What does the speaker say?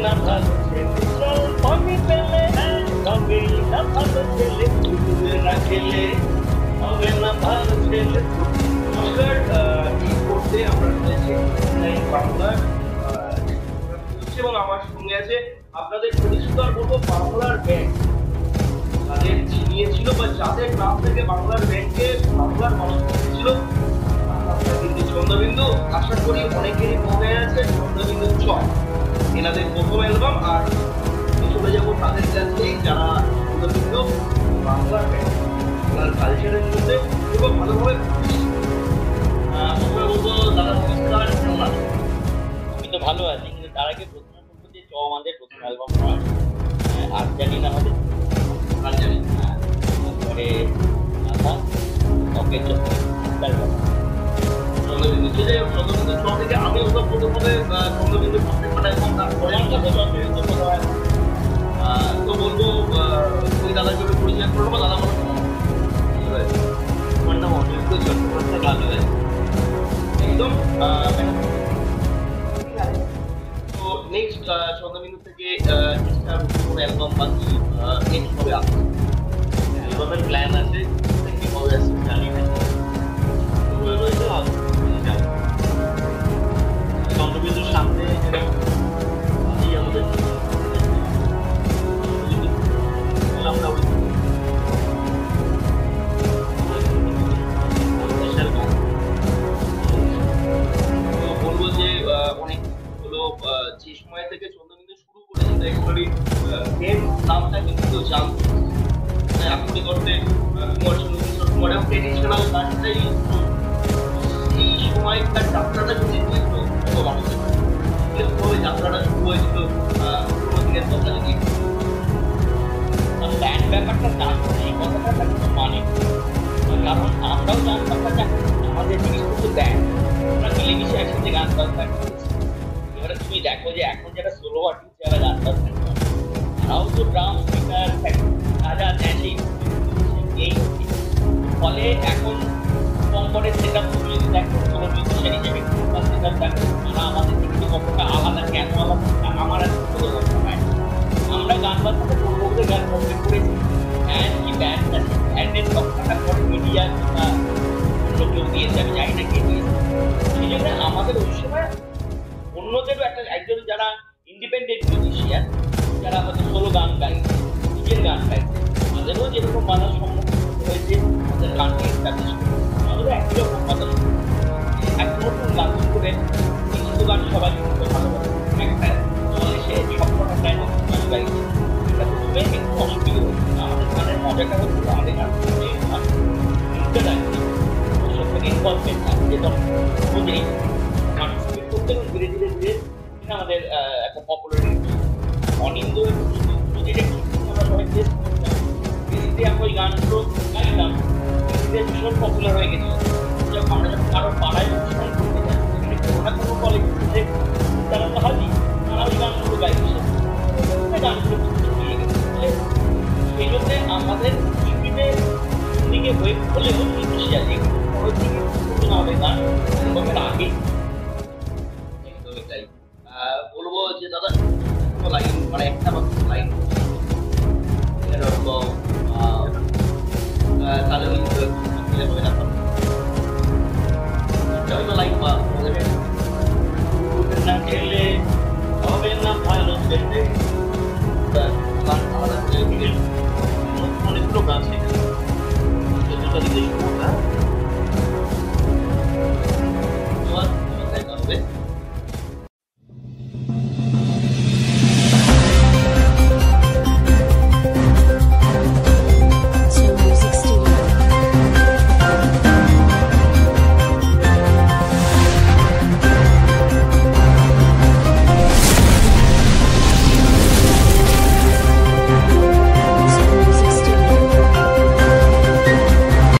না ভালো ছেলে জল পানি পেলে হবে না ভালো ছেলে দুধ না খেলে হবে না ভালো ছেলে। নমস্কার, এই মুহূর্তে আমরা রয়েছি বাংলার এবং আমার সঙ্গে আছে আপনাদের পরিষ্কার বলবো বাংলার ব্যাংক। যাদের চিনিয়েছিল বা যাদের নাম থেকে বাংলার ব্যাংকে বাংলার মানুষ ছিল কিন্তু চন্দ্রবিন্দু, আশা করি অনেকেরই মনে আছে চন্দ্রবিন্দু চক এনাদের প্রথম অ্যালবাম। আর চলে যাবো তাদের কাছেই যারা চন্দ্রবিন্দু বাংলার ব্যাংক বাংলার কালচারের মধ্যে খুব ভালোভাবে বলবো। দাদা নমস্কার, কেমন আছেন? আমি তো ভালো আছি, কিন্তু তার আগে প্রথমে বলবো যে আমাদের প্রথম অ্যালবাম নয়, আর জানি না আমাদের আর জানি তারপরে চকের চন্দ্রবিন্দু যে চন্দ্রবিন্দু চক থেকে আমি ওটা প্রথমে চন্দ্রবিন্দু প্রত্যেকটা এবং তারপরে তো বলবো ওই দাদাকে পরিচয় করবো। দাদা বলো আমার নাম অনিরুদ্ধ চট্টোপাধ্যায়, ভালো আছে একদম। তো নেক্সট চন্দ্রবিন্দু থেকে কোনো অ্যালবাম বা কি নেক্সট হবে আসছে? অ্যালবামের প্ল্যান আছে, কিভাবে আসছে জানি না। রয়েছে চন্দ্রবিন্দুর সামনে আমাদের আমরা বলবো যে অনেক হলো যে সময় থেকে চন্দ্রবিন্দু শুরু করেছিল অ্যাকচুয়ালি মেন নামটা কিন্তু জানতো এখনই করতে কুমার শানু, কিশোর কুমার এবং ট্রেডিশনাল গানটাই এই সময়কার যাত্রাটা যদি একটু মানুষের কিরকমভাবে যাত্রাটা শুরু হয়েছিল পুরোনো দিনের কথা যদি ব্যান্ড ব্যাপারটা জানতো এই কথাটা কোনো মানে, কারণ আমরাও জানতাম না আমাদের জিনিসপত্র ব্যান্ড, আমরা মিলেমিশে একসাথে গান বাজনা করেছি। এবারে তুমি দেখো যে এখন যারা সোলো আর্টিস্ট যারা গান বাজনা করে তারাও তো ড্রাম গিটার রাজা ন্যাশি এই ফলে এখন কম্পনের সেট আপ তুমি যদি দেখো কোনো মিউজিশিয়ান হিসেবে সেট আপ দেখো তারা আমাদের থেকে কতটা আলাদা, কেন আলাদা আমার আর কোনো দরকার নাই। আমরা গান বাজনাটা করবো বলে গান বাজনা করেছি, ব্যান্ড কি ব্যান্ড আছে, ব্যান্ডের কথাটা পরে মিডিয়া কিংবা অন্য কেউ দিয়েছে, আমি জানি না কে দিয়েছে। সেই জন্য আমাদের ওই সময় অন্যদেরও একজন যারা ইন্ডিপেন্ডেন্ট মিউজিশিয়ান যারা হয়তো সোলো গান গাইছে, নিজের গান গাইছে, তাদেরও যেরকম বাধার সম্মুখীন হয়েছে তাদের গানকে এস্টাবলিশ করে আমাদেরও একই রকম কথা এক নতুন গান করে কিছু গান সবাই কিন্তু ভালোবাসে, একটা দল এসে সব কটাটাই নতুন গান গাইছে, এটা তো শুনে একটু অসুবিধা হচ্ছে। আমাদের গানের মজাটা হচ্ছে আমাদের গান ইনভলভমেন্ট থাকে, যেটা বুঝেই পার্টিসিপেট করতে এবং ধীরে ধীরে ধীরে আমাদের একটা পপুলারিটি অনিন্দ আমরা সবাই টেস্ট করতাম, বেশিতে আমরা ওই গানগুলো গাইতাম, ধীরে ভীষণ পপুলার হয়ে গেছিল। আমরা যখন কারোর পাড়ায় অনুষ্ঠান করতে যাই সেখানে কোনো না কোনো কলেজ থেকে তারা তো হাজি তারা ওই গানগুলো গাইছে, গানগুলো ছড়িয়ে গেছে। সেই জন্যে আমাদের পৃথিবীতে দিকে হয়ে হলেও ইনিশিয়াল একটু পরের দিকে আমাদের গান অ্যালবামের আগে একদমই তাই। বলবো যে দাদা কোনো লাইন মানে একটা বা দুটো লাইন এরকম তাহলে ওই হবে না হয়তো লাইন বা না খেলে